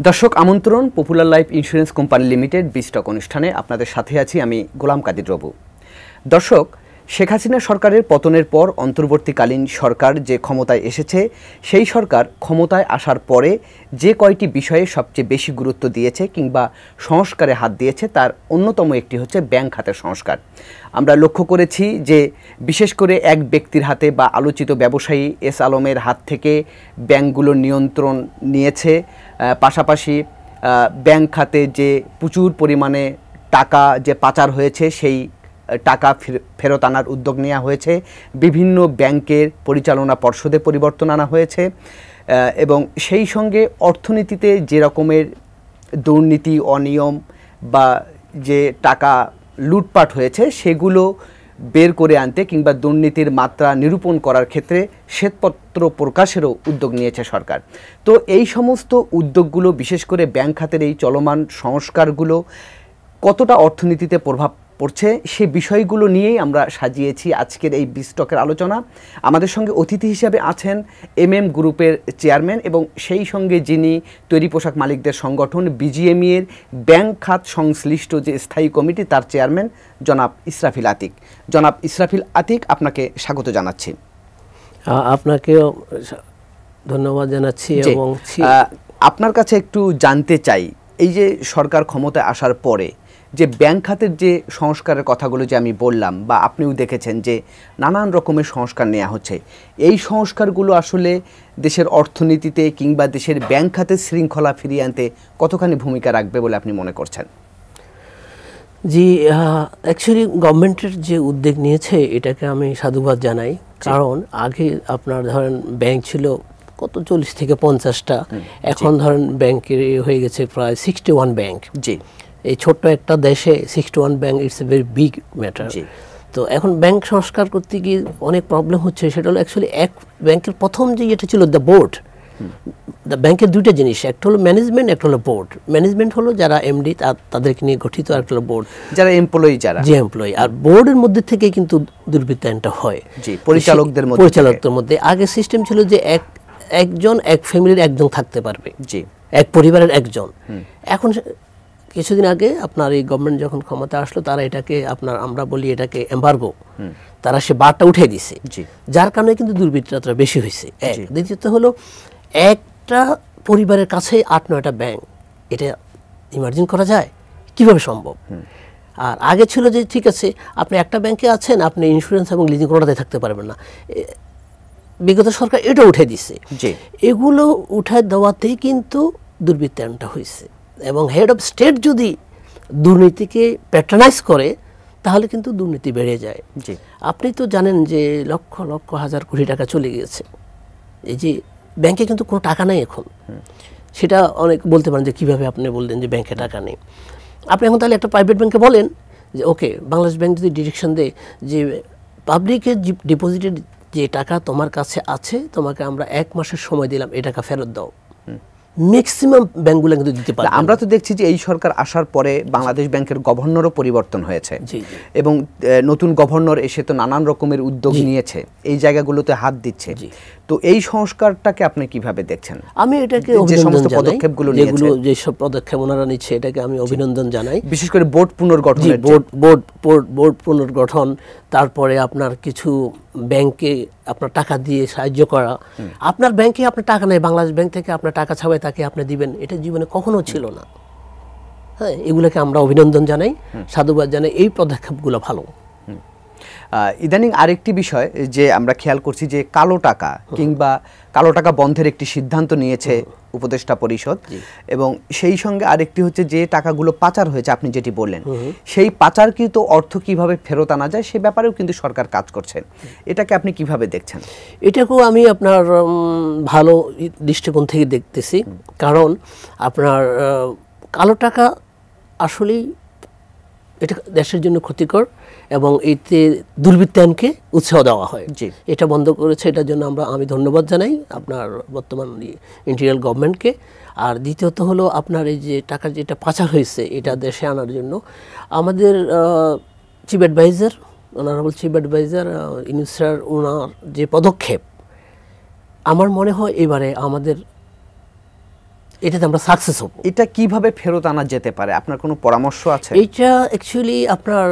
দর্শক আমন্ত্রণ popular life insurance company limited বিস্টক অনুষ্ঠানে আপনাদের সাথে আছি আমি গোলাম কাদির রবু। দর্শক, শেখ হাসিনা সরকারের পতনের পর অন্তর্বর্তীকালীন সরকার যে ক্ষমতায় এসেছে, সেই সরকার ক্ষমতায় আসার পরে যে কয়টি বিষয়ে সবচেয়ে বেশি গুরুত্ব দিয়েছে কিংবা সংস্কারে হাত দিয়েছে তার অন্যতম একটি হচ্ছে ব্যাংক খাতের সংস্কার। আমরা লক্ষ্য করেছি যে বিশেষ করে এক ব্যক্তির হাতে বা আলোচিত ব্যবসায়ী এস আলমের হাত থেকে ব্যাংকগুলোর নিয়ন্ত্রণ নিয়েছে। পাশাপাশি ব্যাংক খাতে যে প্রচুর পরিমাণে টাকা যে পাচার হয়েছে সেই টাকা ফেরত আনার উদ্যোগ নেওয়া হয়েছে। বিভিন্ন ব্যাংকের পরিচালনা পর্ষদে পরিবর্তন আনা হয়েছে এবং সেই সঙ্গে অর্থনীতিতে যে রকমের দুর্নীতি, অনিয়ম বা যে টাকা লুটপাট হয়েছে সেগুলো বের করে আনতে কিংবা দুর্নীতির মাত্রা নিরূপণ করার ক্ষেত্রে শ্বেতপত্র প্রকাশেরও উদ্যোগ নিয়েছে সরকার। তো এই সমস্ত উদ্যোগগুলো, বিশেষ করে ব্যাংক খাতের এই চলমান সংস্কারগুলো কতটা অর্থনীতিতে প্রভাব পড়ছে সে বিষয়গুলো নিয়েই আমরা সাজিয়েছি আজকের এই বিস্টকের আলোচনা। আমাদের সঙ্গে অতিথি হিসেবে আছেন এমএম গ্রুপের চেয়ারম্যান এবং সেই সঙ্গে যিনি তৈরি পোশাক মালিকদের সংগঠন বিজিএমই এর ব্যাংক খাত সংশ্লিষ্ট যে স্থায়ী কমিটি তার চেয়ারম্যান জনাব ইসরাফিল আতিক। জনাব ইসরাফিল আতিক, আপনাকে স্বাগত জানাচ্ছি। আপনাকেও ধন্যবাদ জানাচ্ছি। এবং আপনার কাছে একটু জানতে চাই, এই যে সরকার ক্ষমতায় আসার পরে যে ব্যাংক খাতের যে সংস্কারের কথাগুলো যে আমি বললাম বা আপনিও দেখেছেন যে নানান রকমের সংস্কার নেওয়া হচ্ছে, এই সংস্কারগুলো আসলে দেশের অর্থনীতিতে কিংবা দেশের ব্যাংক খাতের শৃঙ্খলা ফিরিয়ে আনতে কতখানি ভূমিকা রাখবে বলে আপনি মনে করছেন? জি, অ্যাকচুয়ালি গভর্নমেন্টের যে উদ্যোগ নিয়েছে এটাকে আমি সাধুবাদ জানাই। কারণ আগে আপনার ধরেন ব্যাংক ছিল কত 40 থেকে 50টা, এখন ধরেন ব্যাংকের হয়ে গেছে প্রায় 61 ব্যাংক। জি, এই ছোট্ট একটা দেশে 61 bank, it's a very big matter. তো এখন ব্যাংক সংস্কার করতে গিয়ে অনেক প্রবলেম হচ্ছে। সেটা হলো অ্যাকচুয়ালি এক ব্যাংকের প্রথম যে এটা ছিল দ্য বোর্ড। দ্য ব্যাংকের দুইটা জিনিস, একটা হলো ম্যানেজমেন্ট, একটা হলো বোর্ড। ম্যানেজমেন্ট হলো যারা এমডি তাদেরকে নিয়ে গঠিত, আর একটা হলো বোর্ড যারা এমপ্লয়ি, যে এমপ্লয়ি। আর বোর্ডের মধ্যে থেকে কিন্তু দুর্বৃত্তায়নটা হয় পরিচালকদের মধ্যে। আগে সিস্টেম ছিল যে একজন এক ফ্যামিলির একজন থাকতে পারবে, এক পরিবারের একজন। এখন কিছুদিন আগে আপনার এই গভর্নমেন্ট যখন ক্ষমতা আসলো তারা এটাকে আমরা বলি এটাকে এম্বার্গো, তারা সে বারটা উঠে দিছে, যার কারণে কিন্তু দুর্বৃত্ততা বেশি হয়েছে। দ্বিতীয়ত হলো একটা পরিবারের কাছে 8-9টা ব্যাংক, এটা ইমার্জিন করা যায় কিভাবে সম্ভব? আর আগে ছিল যে ঠিক আছে আপনি একটা ব্যাংকে আছেন, আপনি ইন্স্যুরেন্স এবং লিজিং কোনোটাতে থাকতে পারবেন না। বিগত সরকার এটা উঠে দিছে। এগুলো উঠে দেওয়াতেই কিন্তু দুর্বৃত্তায়নটা হয়েছে। এবং হেড অফ স্টেট যদি দুর্নীতিকে প্যাট্রনাইজ করে তাহলে কিন্তু দুর্নীতি বেড়ে যায়। আপনি তো জানেন যে লক্ষ লক্ষ হাজার কোটি টাকা চলে গিয়েছে। এই যে ব্যাংকে কিন্তু কোনো টাকা নেই এখন। সেটা অনেক বলতে পারেন যে কীভাবে আপনি বললেন যে ব্যাংকে টাকা নেই। আপনি এখন তাহলে একটা প্রাইভেট ব্যাংকে বলেন যে ওকে, বাংলাদেশ ব্যাংক যদি ডিরেকশন দেয় যে পাবলিকের ডিপোজিটের যে টাকা তোমার কাছে আছে, তোমাকে আমরা 1 মাসের সময় দিলাম, এই টাকা ফেরত দাও, ম্যাক্সিমাম ব্যাংকগুলো কিন্তু দিতে পারে। আমরা তো দেখছি যে এই সরকার আসার পরে বাংলাদেশ ব্যাংকের গভর্নরও পরিবর্তন হয়েছে এবং নতুন গভর্নর এসে তো নানান রকমের উদ্যোগ নিয়েছে, এই জায়গাগুলোতে হাত দিচ্ছে। তো এই সংস্কারটাকে আপনি কিভাবে দেখছেন? আমি এটাকে অভিনন্দন জানাই, পদক্ষেপগুলো যেগুলো যেসব পদক্ষেপ ওনারা নিচ্ছে এটাকে আমি অভিনন্দন জানাই। বিশেষ করে বোর্ড পুনর্গঠন, বোর্ড পুনর্গঠন, তারপরে আপনার কিছু ব্যাংকে আপনার টাকা দিয়ে সাহায্য করা। আপনার ব্যাংকে আপনার টাকা নেই, বাংলাদেশ ব্যাংক থেকে আপনার টাকা ছাপায় তাকে আপনি দিবেন, এটা জীবনে কখনো ছিল না। হ্যাঁ, এগুলোকে আমরা অভিনন্দন জানাই, সাধুবাদ জানাই, এই পদক্ষেপগুলো ভালো। ইদানিং আরেকটি বিষয় যে আমরা খেয়াল করছি যে কালো টাকা কিংবা কালো টাকা বন্ধের একটি সিদ্ধান্ত নিয়েছে উপদেষ্টা পরিষদ, এবং সেই সঙ্গে আরেকটি হচ্ছে যে টাকাগুলো পাচার হয়েছে, আপনি যেটি বললেন, সেই পাচারকৃত অর্থ কিভাবে ফেরত আনা যায় সে ব্যাপারেও কিন্তু সরকার কাজ করছে। এটাকে আপনি কিভাবে দেখছেন? এটাকেও আমি আপনার ভালো দৃষ্টিকোণ থেকে দেখতেছি। কারণ আপনার কালো টাকা আসলেই এটা দেশের জন্য ক্ষতিকর এবং এতে দুর্বৃত্তায়নকে উৎসাহ দেওয়া হয়। এটা বন্ধ করেছে, এটার জন্য আমি ধন্যবাদ জানাই আপনার বর্তমান ইন্টেরিয়ার গভর্নমেন্টকে। আর দ্বিতীয়ত হলো আপনার এই যে টাকা যেটা পাচার হয়েছে এটা দেশে আনার জন্য আমাদের chief adviser, honourable chief adviser Yunus sir, ওনার যে পদক্ষেপ, আমার মনে হয় এবারে আমাদের এটাতে আমরা সাকসেস হব। এটা কিভাবে ফেরত আনা যেতে পারে, আপনার কোনো পরামর্শ আছে? এইটা অ্যাকচুয়ালি আপনার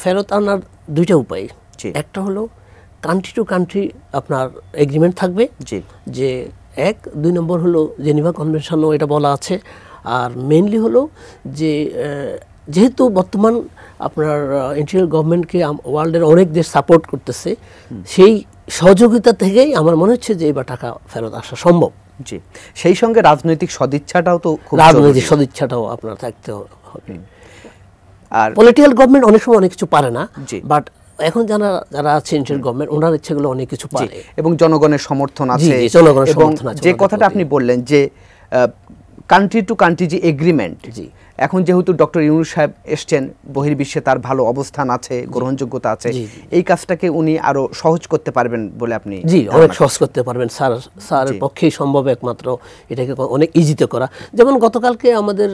ফেরত আনার দুইটা উপায়। একটা হলো কান্ট্রি টু কান্ট্রি আপনার এগ্রিমেন্ট থাকবে, যে 1, 2 নম্বর হলো জেনেভা কনভেনশনও এটা বলা আছে। আর মেইনলি হলো যে যেহেতু বর্তমান আপনার ইন্টারিয়ার গভর্নমেন্টকে ওয়ার্ল্ডের অনেক দেশ সাপোর্ট করতেছে, সেই সহযোগিতা থেকেই আমার মনে হচ্ছে যে এবার টাকা ফেরত আসা সম্ভব। জি, সেই সঙ্গে রাজনৈতিক সদিচ্ছাটাও তো খুব রাজনৈতিক সদিচ্ছাটাও আপনার থাকতে হবে। আর পলিটিক্যাল গভর্নমেন্ট অনেক সময় অনেক কিছু পারে না, বাট এখন যারা আছে ইন্টারিয়ার গভর্নমেন্ট ওনার ইচ্ছেগুলো অনেক কিছু পারে এবং জনগণের সমর্থন আছে। এবং যে কথাটা আপনি বললেন যে কান্ট্রি টু কান্ট্রি যে এগ্রিমেন্ট, এখন যেহেতু ডক্টর ইউনূস সাহেব এসছেন, বহির্বিশ্বে তার ভালো অবস্থান আছে, গ্রহণযোগ্যতা আছে, এই কাজটাকে উনি আরো সহজ করতে পারবেন বলে আপনি? জি, অনেক সহজ করতে পারবেন। স্যারের পক্ষেই সম্ভব একমাত্র এটাকে অনেক ইজিতে করা। যেমন গতকালকে আমাদের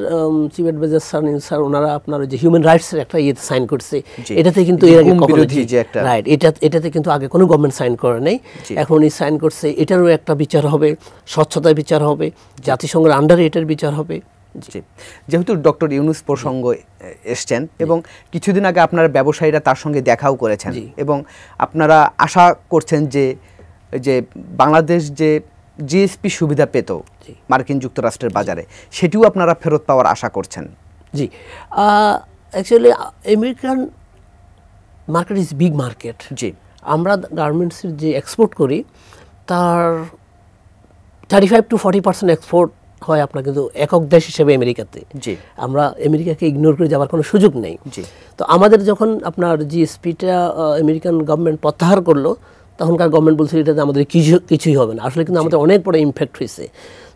চিফ অ্যাডভাইজার স্যার ওনারা আপনার যে হিউম্যান রাইটস এর একটা ইয়েতে সাইন করছে, এটাতে কিন্তু এর আগে রাইট এটাতে কিন্তু আগে কোনো গভর্নমেন্ট সাইন করে নাই, এখন উনি সাইন করছে। এটারও একটা বিচার হবে, স্বচ্ছতার বিচার হবে, জাতিসংঘের আন্ডারে এটার বিচার হবে। যেহেতু ডক্টর ইউনূস প্রসঙ্গ এসছেন এবং কিছুদিন আগে আপনারা ব্যবসায়ীরা তার সঙ্গে দেখাও করেছেন, এবং আপনারা আশা করছেন যে বাংলাদেশ যে জিএসপি সুবিধা পেত মার্কিন যুক্তরাষ্ট্রের বাজারে, সেটিও আপনারা ফেরত পাওয়ার আশা করছেন? জি, actually American market is big market. জি, আমরা গার্মেন্টসের যে এক্সপোর্ট করি তার 35 to 40% এক্সপোর্ট হয় আপনার কিন্তু একক দেশ হিসেবে আমেরিকাতে। আমরা আমেরিকাকে ইগনোর করে যাওয়ার কোনো সুযোগ নেই। তো আমাদের যখন আপনার জিএসপিটা আমেরিকান গভর্নমেন্ট প্রত্যাহার করলো, তখনকার গভর্নমেন্ট বলছিল এটাতে আমাদের কিছুই হবে না। আসলে কিন্তু আমাদের অনেক বড় ইমপ্যাক্ট হয়েছে।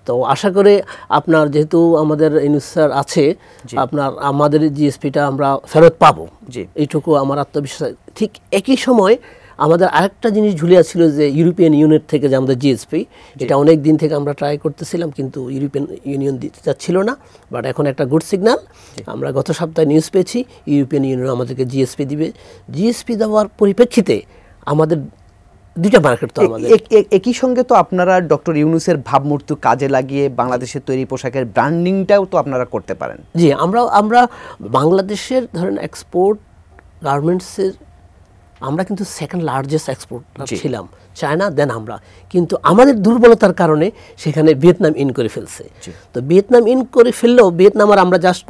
তো আশা করে আপনার যেহেতু আমাদের ইউনূস স্যার আছে, আপনার আমাদের জিএসপিটা আমরা ফেরত পাবো, এইটুকু আমার আত্মবিশ্বাস। ঠিক একই সময় আমাদের আরেকটা জিনিস ঝুলিয়া ছিল যে ইউরোপিয়ান ইউনিয়ন থেকে যে আমাদের জিএসপি, এটা অনেক দিন থেকে আমরা ট্রাই করতেছিলাম, কিন্তু ইউরোপিয়ান ইউনিয়ন দিতে চাচ্ছিল না। বাট এখন একটা গুড সিগন্যাল, আমরা গত সপ্তাহে নিউজ পেয়েছি ইউরোপিয়ান ইউনিয়ন আমাদেরকে জিএসপি দিবে। জিএসপি দেওয়ার পরিপ্রেক্ষিতে আমাদের দুইটা মার্কেট তো আমাদের। একই সঙ্গে তো আপনারা ডক্টর ইউনূসের ভাবমূর্তি কাজে লাগিয়ে বাংলাদেশের তৈরি পোশাকের ব্র্যান্ডিংটাও তো আপনারা করতে পারেন। জি, আমরা বাংলাদেশের ধরেন এক্সপোর্ট গার্মেন্টসের আমরা কিন্তু সেকেন্ড লার্জেস্ট এক্সপোর্টার ছিলাম, চায়না দেন আমরা। কিন্তু আমাদের দুর্বলতার কারণে সেখানে ভিয়েতনাম ইন করে ফেলছে। তো ভিয়েতনাম ইন করে ফেললেও ভিয়েতনাম আর আমরা জাস্ট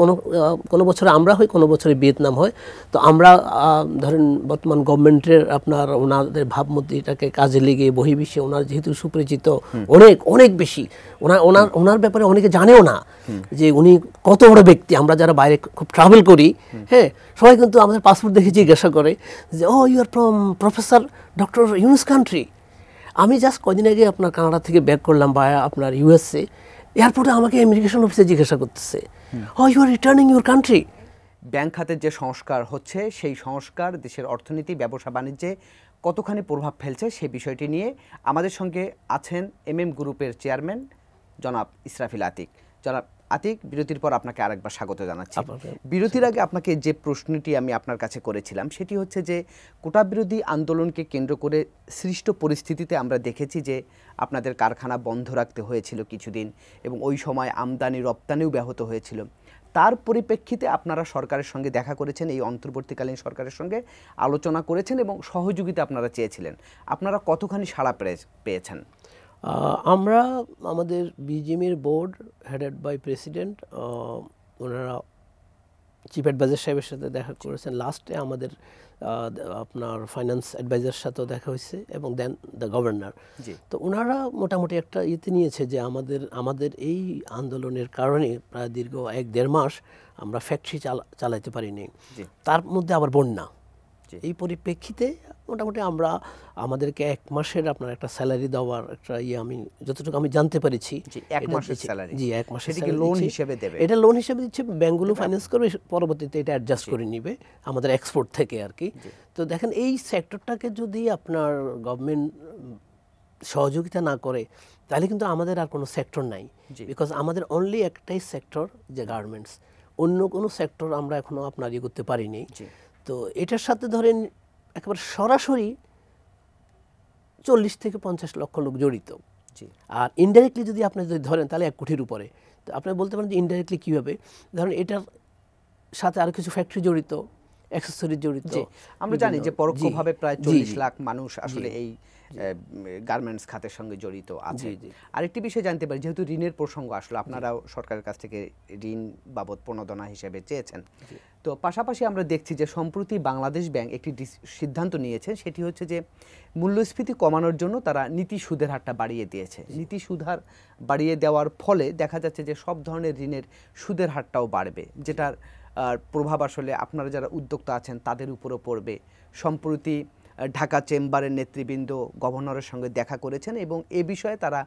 কোনো বছরে আমরা হই, কোনো বছরে ভিয়েতনাম হয়। তো আমরা ধরেন বর্তমান গভর্নমেন্টের আপনার ওনাদের ভাবমূর্তিটাকে কাজে লেগে বহির্বিশ্বে ওনার যেহেতু সুপরিচিত অনেক বেশি, ওনার ব্যাপারে অনেকে জানেও না যে উনি কত বড় ব্যক্তি। আমরা যারা বাইরে খুব ট্রাভেল করি, হ্যাঁ, সবাই কিন্তু আমাদের পাসপোর্ট দেখে জিজ্ঞাসা করে যে oh you are from professor doctor Yunus country. আমি জাস্ট কদিন আগে আপনার কানাডা থেকে ব্যাক করলাম বা আপনার ইউএসএ, এয়ারপোর্টে আমাকে ইমিগ্রেশন অফিসে জিজ্ঞাসা করতেছে oh you are returning your country. Bank খাতের যে সংস্কার হচ্ছে, সেই সংস্কার দেশের অর্থনীতি, ব্যবসা বাণিজ্যে কতখানি প্রভাব ফেলছে সেই বিষয়টি নিয়ে আমাদের সঙ্গে আছেন এমএম গ্রুপের চেয়ারম্যান জনাব ইসরাফিল আতিক। জনাব আতিক, বিরতির পর আপনাকে আরেকবার স্বাগত জানাচ্ছি। বিরতির আগে আপনাকে যে প্রশ্নটি আমি আপনার কাছে করেছিলাম সেটি হচ্ছে যে কোটা বিরোধী আন্দোলনকে কেন্দ্র করে সৃষ্ট পরিস্থিতিতে আমরা দেখেছি যে আপনাদের কারখানা বন্ধ রাখতে হয়েছিল কিছুদিন, এবং ওই সময় আমদানি রপ্তানিও ব্যাহত হয়েছিল। তার পরিপ্রেক্ষিতে আপনারা সরকারের সঙ্গে দেখা করেছেন, এই অন্তর্বর্তীকালীন সরকারের সঙ্গে আলোচনা করেছেন এবং সহযোগিতা আপনারা চেয়েছিলেন। আপনারা কতখানি সাড়া পেয়েছেন? আমরা আমাদের বিজিএমের বোর্ড হেডেড বাই প্রেসিডেন্ট, ওনারা চিফ অ্যাডভাইজার সাহেবের সাথে দেখা করেছেন। লাস্টে আমাদের আপনার ফাইন্যান্স অ্যাডভাইজার সাথেও দেখা হয়েছে এবং দেন দ্য গভর্নর। তো ওনারা মোটামুটি একটা ইয়েতে নিয়েছে যে আমাদের এই আন্দোলনের কারণে প্রায় দীর্ঘ 1-1.5 মাস আমরা ফ্যাক্টরি চালাইতে পারিনি, তার মধ্যে আবার বন্যা। এই পরিপ্রেক্ষিতে মোটামুটি আমাদেরকে 1 মাসের আপনার একটা স্যালারি দেওয়ার একটা আমি যতটুকু আমি জানতে পেরেছি, 1 মাসের স্যালারি। জি, 1 মাসের লোন হিসেবে দেবে। এটা লোন হিসেবে দিচ্ছে, ব্যাংকগুলো ফাইন্যান্স করবে, পরবর্তীতে এটা অ্যাডজাস্ট করে নিবে আমাদের এক্সপোর্ট থেকে আর কি। তো দেখেন এই সেক্টরটাকে যদি আপনার গভর্নমেন্ট সহযোগিতা না করে তাহলে কিন্তু আমাদের আর কোনো সেক্টর নাই, বিকজ আমাদের অনলি একটাই সেক্টর যে গার্মেন্টস, অন্য কোনো সেক্টর আমরা এখনো আপনার ইয়ে করতে পারিনি। তো এটার সাথে ধরেন একেবারে সরাসরি 40 থেকে 50 লক্ষ লোক জড়িত, আর ইনডাইরেক্টলি যদি আপনি যদি ধরেন তাহলে 1 কোটির উপরে। তো আপনি বলতে পারেন যে ইনডাইরেক্টলি কীভাবে, ধরুন এটার সাথে আরও কিছু ফ্যাক্টরি জড়িত, অ্যাক্সেসরি জড়িত। আমরা জানি যে পরোক্ষভাবে প্রায় 40 লাখ মানুষ আসলে এই গার্মেন্টস খাতের সঙ্গে জড়িত আছে। আরেকটি বিষয় জানতে পারি, যেহেতু ঋণের প্রসঙ্গ আসলো, আপনারাও সরকারের কাছ থেকে ঋণ বাবদ প্রণোদনা হিসেবে চেয়েছেন, তো পাশাপাশি আমরা দেখছি যে সম্প্রতি বাংলাদেশ ব্যাংক একটি সিদ্ধান্ত নিয়েছে, সেটি হচ্ছে যে মূল্যস্ফীতি কমানোর জন্য তারা নীতি সুদের হারটা বাড়িয়ে দিয়েছে। নীতি সুদ হার বাড়িয়ে দেওয়ার ফলে দেখা যাচ্ছে যে সব ধরনের ঋণের সুদের হারটাও বাড়বে, যেটার প্রভাব আসলে আপনারা যারা উদ্যোক্তা আছেন তাদের উপরও পড়বে। সম্প্রতি ঢাকা চেম্বারের নেতৃবৃন্দ গভর্নরের সঙ্গে দেখা করেছেন এবং এ বিষয়ে তারা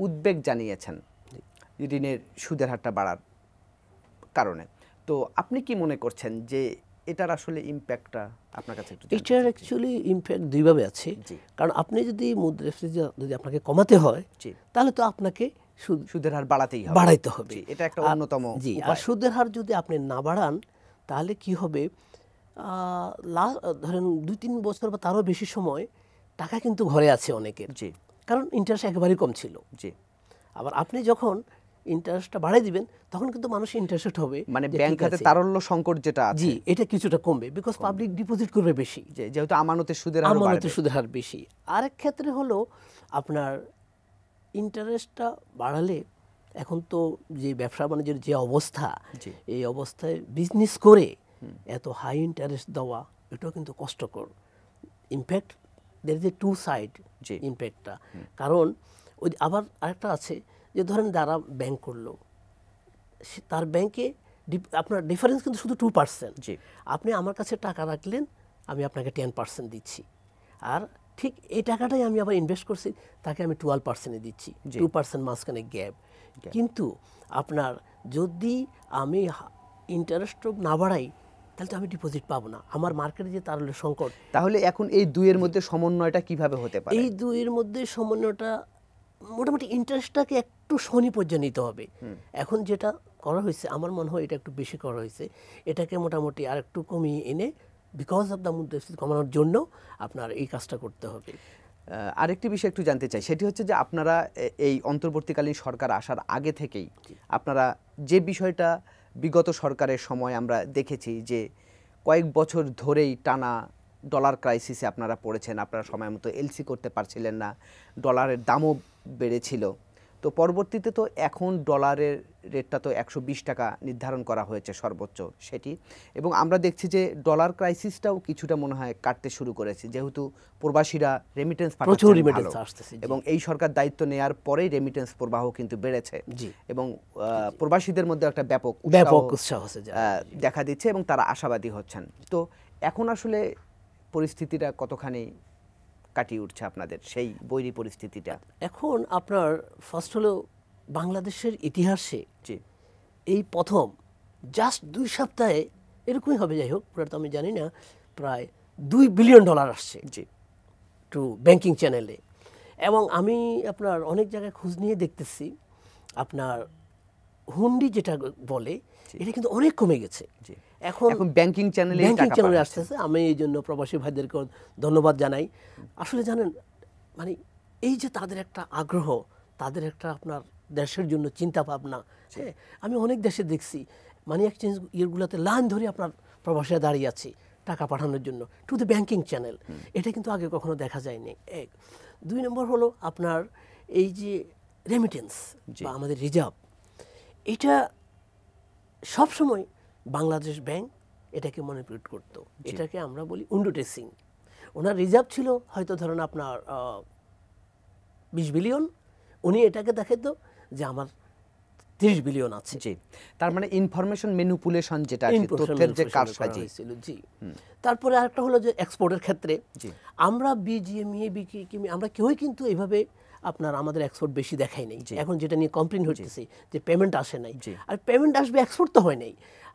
উদ্বেগ জানিয়েছেন ঋণের সুদের হারটা বাড়ার কারণে। তো আপনি কি মনে করছেন যে এটার আসলে ইম্প্যাক্টটা আপনার কাছে? এটার অ্যাকচুয়ালি ইম্প্যাক্ট দুইভাবে আছে, কারণ আপনি যদি মুদ্রাস্ফীতি যদি আপনাকে কমাতে হয় তাহলে তো আপনাকে সুদের হার বাড়াইতে হবে, এটা একটা অন্যতম। আর সুদের হার যদি আপনি না বাড়ান তাহলে কি হবে, ধরেন 2-3 বছর বা তারও বেশি সময় টাকা কিন্তু ঘরে আছে অনেকের, কারণ ইন্টারেস্ট একেবারেই কম ছিল। আবার আপনি যখন ইন্টারেস্টটা বাড়াই দিবেন তখন কিন্তু মানুষ ইন্টারেস্টেড হবে, মানে ব্যাংক খাতে তারল্য সংকট যেটা আছে এটা কিছুটা কমবে, বিকজ পাবলিক ডিপোজিট করবে বেশি, যেহেতু আমানতের সুদের হার বেশি। আরেক ক্ষেত্রে হলো আপনার ইন্টারেস্টটা বাড়ালে এখন তো যে ব্যবসা বাণিজ্যের যে অবস্থা, এই অবস্থায় বিজনেস করে এত হাই ইন্টারেস্ট দেওয়া এটাও কিন্তু কষ্টকর। In fact there is a two side ইম্প্যাক্টটা, কারণ ওই আবার আরেকটা আছে যে ধরেন যারা ব্যাংক করলো তার ব্যাংকে আপনার ডিফারেন্স কিন্তু শুধু 2%। আপনি আমার কাছে টাকা রাখলেন, আমি আপনাকে 10% দিচ্ছি, আর ঠিক এই টাকাটাই আমি আবার ইনভেস্ট করছি, তাকে আমি 12% দিচ্ছি, 2% মাঝখানে গ্যাপ। কিন্তু আপনার যদি আমি ইন্টারেস্ট না বাড়াই তাহলে তো আমি ডিপোজিট পাবো না, আমার মার্কেটে যে তার সংকট। তাহলে এখন এই দুইয়ের মধ্যে সমন্বয়টা কিভাবে হতে পারে? এই দুইয়ের মধ্যে সমন্বয়টা মোটামুটি ইন্টারেস্টটাকে একটু শনি পর্যায়ে নিতে হবে। এখন যেটা করা হয়েছে আমার মনে হয় এটা একটু বেশি করা হয়েছে, এটাকে মোটামুটি আর একটু কমিয়ে এনে বিকজ অফ দ্য মুদ্রাস্ফীতি কমানোর জন্য আপনার এই কাজটা করতে হবে। আরেকটি বিষয় একটু জানতে চাই, সেটি হচ্ছে যে আপনারা এই অন্তর্বর্তীকালীন সরকার আসার আগে থেকেই আপনারা যে বিষয়টা বিগত সরকারের সময় আমরা দেখেছি যে কয়েক বছর ধরেই টানা ডলার ক্রাইসিসে আপনারা পড়েছেন, আপনারা সময় মতো এলসি করতে পারছিলেন না, ডলারের দামও বেড়েছিল। তো পরবর্তীতে তো এখন ডলারের রেটটা তো 120 টাকা নির্ধারণ করা হয়েছে সর্বোচ্চ সেটি, এবং আমরা দেখছি যে ডলার ক্রাইসিসটাও কিছুটা মনে হয় কাটতে শুরু করেছে, যেহেতু প্রবাসীরা রেমিটেন্স পাঠাচ্ছেন এবং এই সরকার দায়িত্ব নেয়ার পরেই রেমিটেন্স প্রবাহ কিন্তু বেড়েছে এবং প্রবাসীদের মধ্যে একটা ব্যাপক উৎসাহ দেখা দিচ্ছে এবং তারা আশাবাদী হচ্ছেন। তো এখন আসলে পরিস্থিতিটা কতখানি কাটিয়ে উঠছে আপনাদের সেই বৈরী পরিস্থিতিটা? এখন আপনার ফার্স্ট হলো বাংলাদেশের ইতিহাসে এই প্রথম জাস্ট 2 সপ্তাহে এরকমই হবে, যাই হোক পুরো তো আমি জানি না, প্রায় $2 বিলিয়ন আসছে টু ব্যাংকিং চ্যানেলে। এবং আমি আপনার অনেক জায়গায় খোঁজ নিয়ে দেখতেছি আপনার হুন্ডি যেটা বলে এটা কিন্তু অনেক কমে গেছে। এখন ব্যাংকিং চ্যানেলে আসতেছে। আমি এই জন্য প্রবাসী ভাইদেরকে ধন্যবাদ জানাই। আসলে জানেন মানে এই যে তাদের একটা আগ্রহ, তাদের একটা আপনার দেশের জন্য চিন্তা ভাবনা, আমি অনেক দেশে দেখছি মানি এক্সচেঞ্জ ইয়েগুলোতে লাইন ধরে আপনার প্রবাসীরা দাঁড়িয়ে আছে টাকা পাঠানোর জন্য টু দ্য ব্যাংকিং চ্যানেল। এটা কিন্তু আগে কখনো দেখা যায়নি। 2 নম্বর হলো আপনার এই যে রেমিটেন্স বা আমাদের রিজার্ভ, এটা সবসময় বাংলাদেশ ব্যাংক এটাকে মনিটর করতো, এটাকে আমরা বলি উইন্ডো ড্রেসিং। ওনার রিজার্ভ ছিল হয়তো ধরেন আপনার 20 বিলিয়ন, উনি এটাকে দেখাতো যে আমার 30 বিলিয়ন আছে। তার মানে ইনফরমেশন ম্যানিপুলেশন, যেটা তথ্যের যে কারসাজি ছিল। তারপরে আরেকটা হলো যে এক্সপোর্টের ক্ষেত্রে আমরা বিজিএমই বিকিমি আমরা কেউই কিন্তু এইভাবে আপনার আমাদের এক্সপোর্ট বেশি দেখাই নাই। এখন যেটা নিয়ে কমপ্লেইন হচ্ছে যে পেমেন্ট আসে নাই, আর পেমেন্ট আসবে এক্সপোর্ট তো হয় নাই।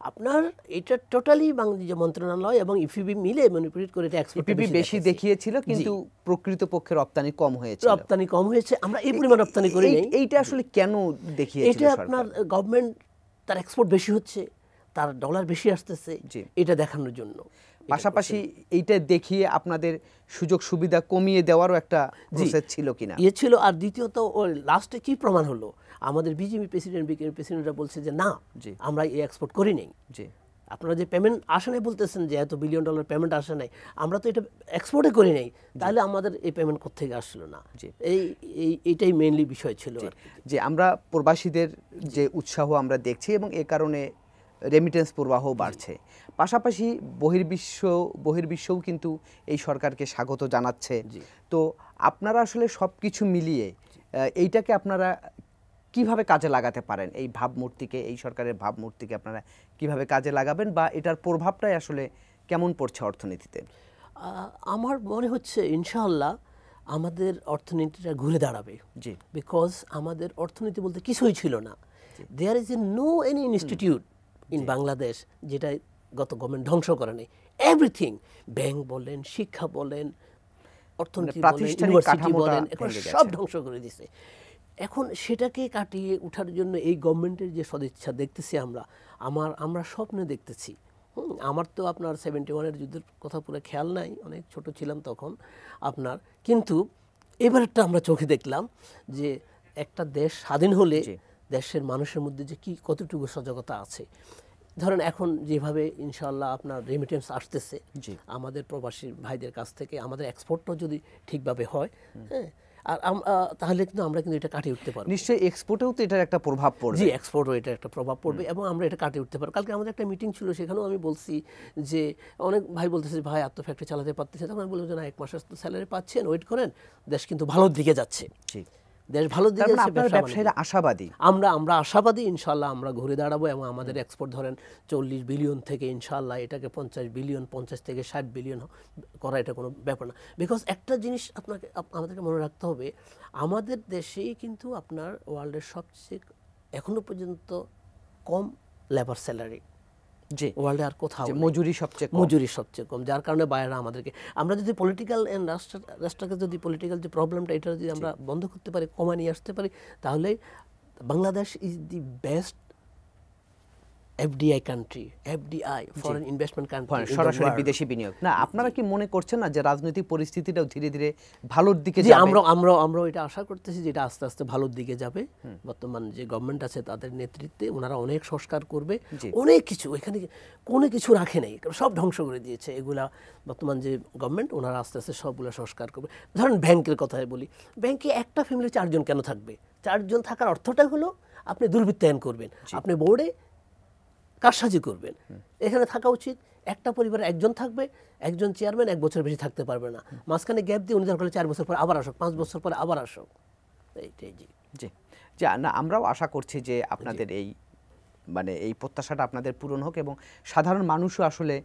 আপনার এটা টোটালি বাংলাদেশ মন্ত্রণালয় এবং ইপিবি মিলে ম্যানিপুলেট করে এটা এক্সপোর্ট বেশি দেখিয়েছিল, কিন্তু প্রকৃতপক্ষে রপ্তানি কম হয়েছে। আমরা এই পরিমাণ রপ্তানি করি নাই। এইটা আসলে কেন দেখিয়েছিল? এটা আপনার গভর্নমেন্ট তার এক্সপোর্ট বেশি হচ্ছে, তার ডলার বেশি আসতেছে, এটা দেখানোর জন্য। পাশাপাশি এইটা দেখিয়ে আপনাদের সুযোগ সুবিধা কমিয়ে দেওয়ারও একটা প্রসেস ছিল কিনা? ছিল। আর দ্বিতীয়ত লাস্টে কি প্রমাণ হলো, আমাদের বিজেপি প্রেসিডেন্টরা বলছে যে না, আমরা এই এক্সপোর্ট করি নাই। আপনারা যে পেমেন্ট আসে নাই বলতেছেন যে $1 বিলিয়ন পেমেন্ট আসে নাই, আমরা তো এটা এক্সপোর্টে করি নাই, তাহলে আমাদের এই পেমেন্ট কোত্থেকে আসলো না? এইটাই মেইনলি বিষয় ছিল। যে আমরা প্রবাসীদের যে উৎসাহ আমরা দেখছি এবং এ কারণে রেমিটেন্স প্রবাহ বাড়ছে, পাশাপাশি বহির্বিশ্বও কিন্তু এই সরকারকে স্বাগত জানাচ্ছে। তো আপনারা আসলে সব কিছু মিলিয়ে এইটাকে আপনারা কিভাবে কাজে লাগাতে পারেন? এই ভাবমূর্তিকে, এই সরকারের ভাবমূর্তিকে আপনারা কিভাবে কাজে লাগাবেন বা এটার প্রভাবটাই আসলে কেমন পড়ছে অর্থনীতিতে? আমার মনে হচ্ছে ইনশাআল্লাহ আমাদের অর্থনীতিটা ঘুরে দাঁড়াবে। বিকজ আমাদের অর্থনীতি বলতে কিছুই ছিল না। There is no any institute in Bangladesh যেটা গত গভর্নমেন্ট ধ্বংস করে নেই। এভরিথিং, ব্যাংক বলেন, শিক্ষা বলেন, অর্থনীতি বলেন, ইউনিভার্সিটি বলেন, সব ধ্বংস করে দিছে। এখন সেটাকে কাটিয়ে ওঠার জন্য এই গভর্নমেন্টের যে সদিচ্ছা দেখতেছি আমরা স্বপ্নে দেখতেছি। আমার তো আপনার 71-এর যুদ্ধের কথা পুরো খেয়াল নাই, অনেক ছোট ছিলাম তখন আপনার, কিন্তু এবারটা আমরা চোখে দেখলাম যে একটা দেশ স্বাধীন হলে দেশের মানুষের মধ্যে যে কতটুকু সজাগতা আছে। ধরেন এখন যেভাবে ইনশাআল্লাহ আপনার রেমিটেন্স আসতেছে আমাদের প্রবাসী ভাইদের কাছ থেকে, আমাদের এক্সপোর্টটাও যদি ঠিকভাবে হয়, হ্যাঁ, আর তাহলে কিন্তু আমরা কিন্তু এটা কাটিয়ে উঠতে পারবো। নিশ্চয়ই এক্সপোর্টেও তো এটার একটা প্রভাব পড়বে। জি, এক্সপোর্টও এটা একটা প্রভাব পড়বে এবং আমরা এটা কাটিয়ে উঠতে পারবো। কালকে আমাদের একটা মিটিং ছিল, সেখানেও আমি বলছি যে অনেক ভাই বলতেছে ভাই আর তো ফ্যাক্টরি চালাতে পারতেছে, তখন আমি বললাম যে না, 1 মাসের তো স্যালারি পাচ্ছেন, ওয়েট করেন, দেশ কিন্তু ভালোর দিকে যাচ্ছে। দেশ ভালোর দিকে যাচ্ছে, ব্যবসায়ীরা আশাবাদী। আমরা আশাবাদী ইনশাআল্লাহ আমরা ঘুরে দাঁড়াবো এবং আমাদের এক্সপোর্ট ধরেন 40 বিলিয়ন থেকে ইনশাআল্লাহ এটাকে 50 বিলিয়ন, 50 থেকে 60 বিলিয়ন করা এটা কোনো ব্যাপার না। বিকজ একটা জিনিস আমাদেরকে মনে রাখতে হবে, আমাদের দেশেই কিন্তু আপনার ওয়ার্ল্ডের সবচেয়ে এখনো পর্যন্ত কম লেবার স্যালারি। ওয়ার্ল্ডে আর কোথাও মজুরি সবচেয়ে কম, যার কারণে বাইরেরা আমাদেরকে, আমরা যদি পলিটিক্যাল এন্ড রাষ্ট্রকে যদি পলিটিক্যাল যে প্রবলেমটা এটা যদি আমরা বন্ধ করতে পারি, কমা নিয়ে আসতে পারি, তাহলে Bangladesh is the best FDI country, FDI foreign investment country, সরাসরি বিদেশি বিনিয়োগ। না, আপনারা কি মনে করছেন না যে রাজনৈতিক পরিস্থিতিটাও ধীরে ধীরে ভালোর দিকে যাবে? আমরা এটা আশা করতেছি যে এটা আস্তে আস্তে ভালোর দিকে যাবে। বর্তমান যে গভর্নমেন্ট আছে তাদের নেতৃত্বে ওনারা অনেক সংস্কার করবে, অনেক কিছু, এখানে কোনো কিছু রাখে নাই, সব ধ্বংস করে দিয়েছে এগুলা। বর্তমান যে গভর্নমেন্ট ওনারা আস্তে আস্তে সবগুলো সংস্কার করবে। ধরেন ব্যাংকের কথাই বলি, ব্যাংকে একটা ফ্যামিলি 4 জন কেন থাকবে? 4 জন থাকার অর্থটা হলো আপনি দুর্বৃত্তায়ন করবেন, আপনি বোর্ডে কারসাজি করবেন। এখানে থাকা উচিত একটা পরিবারে একজন থাকবে, একজন চেয়ারম্যান 1 বছর বেশি থাকতে পারবে না, মাঝখানে গ্যাপ দিয়ে উনি দরকার 4 বছর পর আবার আসুক, 5 বছর পরে আবার আসুক। এইটাই। জি, না, আমরাও আশা করছি যে আপনাদের এই প্রত্যাশাটা আপনাদের পূরণ হোক এবং সাধারণ মানুষও আসলে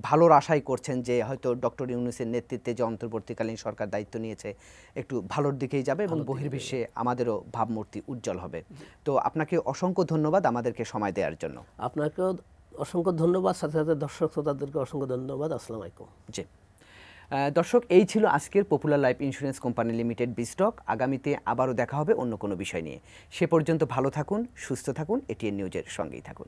ভালোর আশাই করছেন যে হয়তো ডক্টর ইউনূসের নেতৃত্বে যে অন্তর্বর্তীকালীন সরকার দায়িত্ব নিয়েছে একটু ভালোর দিকেই যাবে এবং বহির্বিশ্বে আমাদেরও ভাবমূর্তি উজ্জ্বল হবে। তো আপনাকে অসংখ্য ধন্যবাদ আমাদেরকে সময় দেওয়ার জন্য। আপনাকেও অসংখ্য ধন্যবাদ, সাথে সাথে দর্শক শ্রোতাদেরকে অসংখ্য ধন্যবাদ। আসসালামু আলাইকুম। জি দর্শক, এই ছিল আজকের popular life insurance company limited বিস্টক। আগামীতে আবারও দেখা হবে অন্য কোনো বিষয় নিয়ে। সে পর্যন্ত ভালো থাকুন, সুস্থ থাকুন, এটিএন নিউজের সঙ্গেই থাকুন।